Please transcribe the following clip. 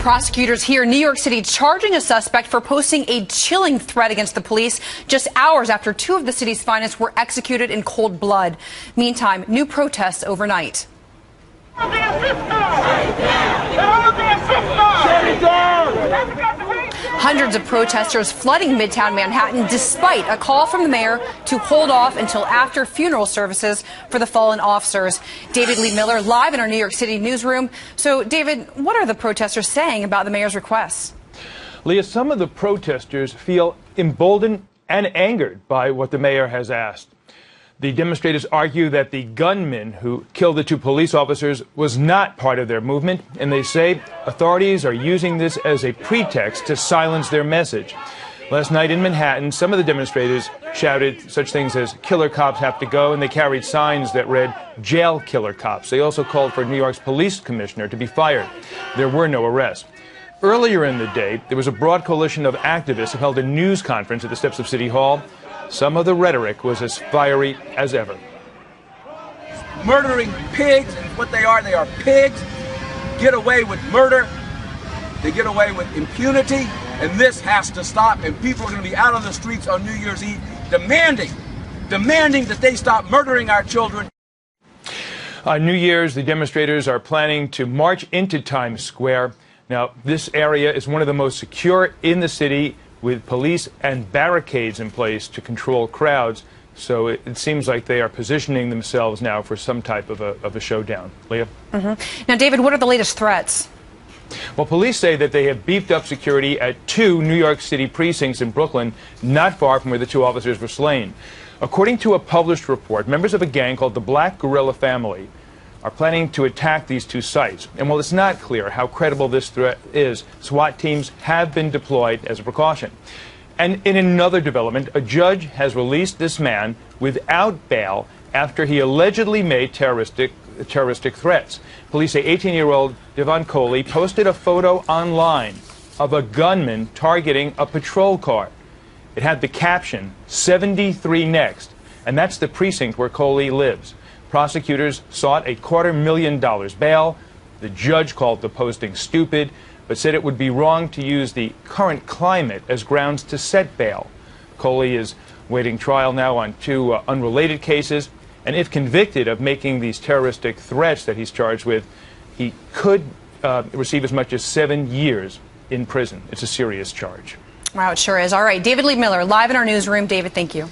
Prosecutors here in New York City charging a suspect for posting a chilling threat against the police just hours after two of the city's finest were executed in cold blood. Meantime, new protests overnight. Hundreds of protesters flooding Midtown Manhattan despite a call from the mayor to hold off until after funeral services for the fallen officers. David Lee Miller live in our New York City newsroom. So, David, what are the protesters saying about the mayor's requests? Leah, some of the protesters feel emboldened and angered by what the mayor has asked. The demonstrators argue that the gunman who killed the two police officers was not part of their movement, and they say authorities are using this as a pretext to silence their message. Last night in Manhattan, some of the demonstrators shouted such things as "killer cops have to go," and they carried signs that read "jail killer cops." They also called for New York's police commissioner to be fired. There were no arrests. Earlier in the day, there was a broad coalition of activists who held a news conference at the steps of City Hall. Some of the rhetoric was as fiery as ever. Murdering pigs is what they are pigs. Get away with murder. They get away with impunity. And this has to stop. And people are going to be out on the streets on New Year's Eve demanding that they stop murdering our children. On New Year's, the demonstrators are planning to march into Times Square. Now, this area is one of the most secure in the city, with police and barricades in place to control crowds. So it seems like they are positioning themselves now for some type of a showdown. Leah? Now, David, what are the latest threats? Well, police say that they have beefed up security at two New York City precincts in Brooklyn, not far from where the two officers were slain. According to a published report, members of a gang called the Black Guerrilla Family are planning to attack these two sites. And while it's not clear how credible this threat is, SWAT teams have been deployed as a precaution. And in another development, a judge has released this man without bail after he allegedly made terroristic threats. Police say 18-year-old Devon Coley posted a photo online of a gunman targeting a patrol car. It had the caption, "73 next," and that's the precinct where Coley lives. Prosecutors sought a $250,000 bail. The judge called the posting stupid, but said it would be wrong to use the current climate as grounds to set bail. Coley is waiting trial now on two unrelated cases, and if convicted of making these terroristic threats that he's charged with, he could receive as much as 7 years in prison. It's a serious charge. Wow, it sure is. All right, David Lee Miller, live in our newsroom. David, thank you.